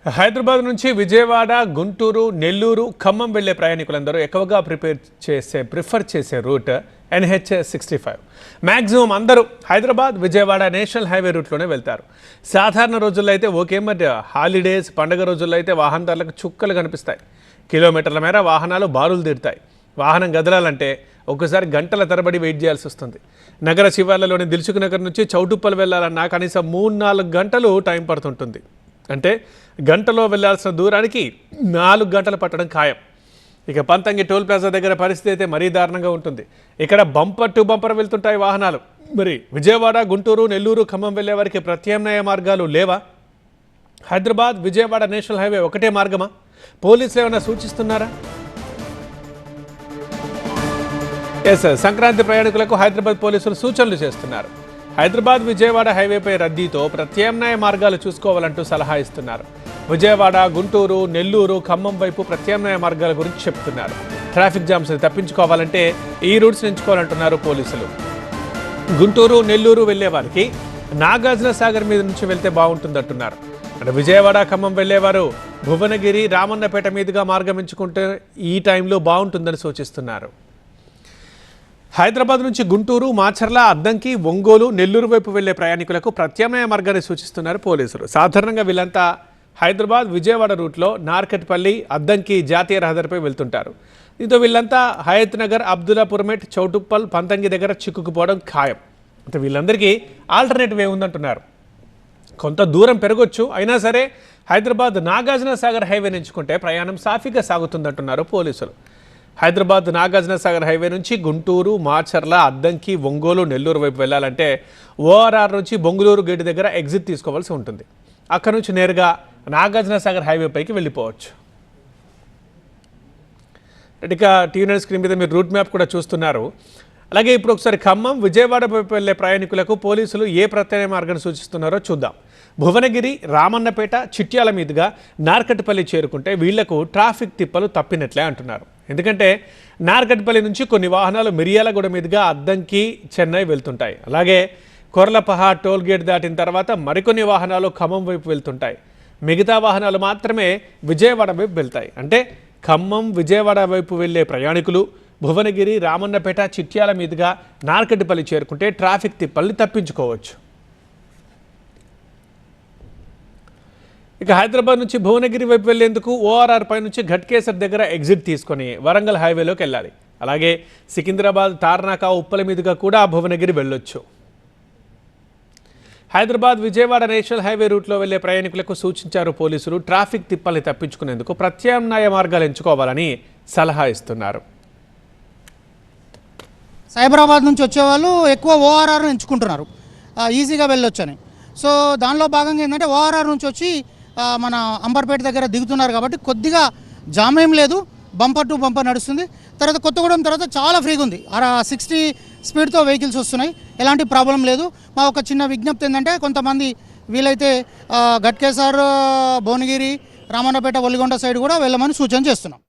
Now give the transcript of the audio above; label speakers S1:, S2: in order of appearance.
S1: హైదరాబాద్ నుంచి విజయవాడ, గుంటూరు, నెల్లూరు, ఖమ్మం వెళ్లే ప్రయాణికులందరూ ఎక్కువగా ప్రిఫర్ చేసే రూట్ NH65. మ్యాక్సిమం అందరూ హైదరాబాద్, విజయవాడ నేషనల్ హైవే రూట్లోనే వెళ్తారు. సాధారణ రోజుల్లో అయితే ఓకే, మరి హాలిడేస్, పండుగ రోజుల్లో అయితే వాహనదారులకు చుక్కలు కనిపిస్తాయి. కిలోమీటర్ల మేర వాహనాలు బారులు తీరుతాయి. వాహనం కదలాలంటే ఒక్కసారి గంటల తరబడి వెయిట్ చేయాల్సి వస్తుంది. నగర శివార్లలోని దిల్సుఖ్ నగర్ నుంచి చౌటుప్పల్ వెళ్లాలన్నా కనీసం 3-4 గంటలు టైం పడుతుంటుంది. అంటే గంటలో వెళ్లాల్సిన దూరానికి 4 గంటలు పట్టడం ఖాయం. ఇక పంతంగి టోల్ ప్లాజా దగ్గర పరిస్థితి అయితే మరీ దారుణంగా ఉంటుంది. ఇక్కడ బంపర్ టు బంపర్ వెళ్తుంటాయి వాహనాలు. మరి విజయవాడ, గుంటూరు, నెల్లూరు, ఖమ్మం వెళ్లే వారికి ప్రత్యామ్నాయ మార్గాలు లేవా? హైదరాబాద్, విజయవాడ నేషనల్ హైవే ఒకటే మార్గమా? పోలీసులు ఏమైనా సూచిస్తున్నారా? సంక్రాంతి ప్రయాణికులకు హైదరాబాద్ పోలీసులు సూచనలు చేస్తున్నారు. హైదరాబాద్, విజయవాడ హైవేపై రద్దీతో ప్రత్యామ్నాయ మార్గాలు చూసుకోవాలంటూ సలహా ఇస్తున్నారు. విజయవాడ, గుంటూరు, నెల్లూరు, ఖమ్మం వైపు ప్రత్యామ్నాయ మార్గాల గురించి చెప్తున్నారు. ట్రాఫిక్ జామ్స్ని తప్పించుకోవాలంటే ఈ రూట్స్ ఎంచుకోవాలంటున్నారు పోలీసులు. గుంటూరు, నెల్లూరు వెళ్లే వారికి నాగార్జున సాగర్ మీద నుంచి వెళ్తే బాగుంటుందంటున్నారు. అంటే విజయవాడ, ఖమ్మం వెళ్లేవారు భువనగిరి, రామన్నపేట మీదుగా మార్గం ఎంచుకుంటే ఈ టైంలో బాగుంటుందని సూచిస్తున్నారు. హైదరాబాద్ నుంచి గుంటూరు, మాచర్ల, అద్దంకి, ఒంగోలు, నెల్లూరు వైపు వెళ్లే ప్రయాణికులకు ప్రత్యామ్నాయ మార్గాన్ని సూచిస్తున్నారు పోలీసులు. సాధారణంగా వీళ్ళంతా హైదరాబాద్, విజయవాడ రూట్లో నార్కట్పల్లి, అద్దంకి జాతీయ రహదారిపై వెళ్తుంటారు. దీంతో వీళ్ళంతా హయత్ నగర్, అబ్దుల్లాపూర్మెట్, చౌటుప్పల్, పంతంగి దగ్గర చిక్కుకుపోవడం ఖాయం. అంటే వీళ్ళందరికీ ఆల్టర్నేటివ్ ఏముందంటున్నారు. కొంత దూరం పెరగొచ్చు, అయినా సరే హైదరాబాద్ నాగార్జున సాగర్ హైవేని ఎంచుకుంటే ప్రయాణం సాఫీగా సాగుతుందంటున్నారు పోలీసులు. హైదరాబాద్ నాగార్జున సాగర్ హైవే నుంచి గుంటూరు, మాచర్ల, అద్దంకి, ఒంగోలు, నెల్లూరు వైపు వెళ్ళాలంటే ORR నుంచి బొంగుళూరు గేటు దగ్గర ఎగ్జిట్ తీసుకోవాల్సి ఉంటుంది. అక్కడి నుంచి నేరుగా నాగార్జున సాగర్ హైవే పైకి వెళ్ళిపోవచ్చు. ఇక టీవీ స్క్రీన్ మీద మీరు రూట్ మ్యాప్ కూడా చూస్తున్నారు. అలాగే ఇప్పుడు ఒకసారి ఖమ్మం, విజయవాడ వైపు వెళ్ళే ప్రయాణికులకు పోలీసులు ఏ ప్రత్యామ్నాయ మార్గాన్ని సూచిస్తున్నారో చూద్దాం. భువనగిరి, రామన్నపేట, చిట్యాల మీదుగా నార్కట్పల్లి చేరుకుంటే వీళ్లకు ట్రాఫిక్ తిప్పలు తప్పినట్లే అంటున్నారు. ఎందుకంటే నార్కట్పల్లి నుంచి కొన్ని వాహనాలు మిర్యాలగూడ మీదుగా అద్దంకి, చెన్నై వెళ్తుంటాయి. అలాగే కొర్లపహాడ్ టోల్ గేట్ దాటిన తర్వాత మరికొన్ని వాహనాలు ఖమ్మం వైపు వెళ్తుంటాయి. మిగతా వాహనాలు మాత్రమే విజయవాడ వైపు వెళ్తాయి. అంటే ఖమ్మం, విజయవాడ వైపు వెళ్లే ప్రయాణికులు భువనగిరి, రామన్నపేట, చిట్యాల మీదుగా నార్కట్పల్లి చేరుకుంటే ట్రాఫిక్ తిప్పల్ని తప్పించుకోవచ్చు. ఇక హైదరాబాద్ నుంచి భువనగిరి వైపు వెళ్లేందుకు ORR పై నుంచి ఘట్కేసర్ దగ్గర ఎగ్జిట్ తీసుకొని వరంగల్ హైవేలోకి వెళ్ళాలి. అలాగే సికింద్రాబాద్, తార్నాక, ఉప్పల మీదుగా కూడా భువనగిరి వెళ్ళొచ్చు. హైదరాబాద్, విజయవాడ నేషనల్ హైవే రూట్లో వెళ్లే ప్రయాణికులకు సూచించారు పోలీసులు. ట్రాఫిక్ తిప్పల్ని తప్పించుకునేందుకు ప్రత్యామ్నాయ మార్గాలు ఎంచుకోవాలని సలహా ఇస్తున్నారు.
S2: సైబరాబాద్ నుంచి వచ్చేవాళ్ళు ఎక్కువ ORR ఎంచుకుంటున్నారు, ఈజీగా వెళ్ళొచ్చని. సో దానిలో భాగంగా ఏంటంటే ORR నుంచి వచ్చి మన అంబర్పేట దగ్గర దిగుతున్నారు కాబట్టి కొద్దిగా జామ్ ఏం లేదు, బంపర్ టు బంపర్ నడుస్తుంది. తర్వాత కొత్తగూడెం తర్వాత చాలా ఫ్రీగా ఉంది, 60 స్పీడ్తో వెహికల్స్ వస్తున్నాయి, ఎలాంటి ప్రాబ్లం లేదు. మా ఒక చిన్న విజ్ఞప్తి ఏంటంటే కొంతమంది వీలైతే ఘట్కేసర్, భువనగిరి, రామన్నపేట, ఒలిగొండ సైడ్ కూడా వెళ్ళమని సూచన చేస్తున్నాం.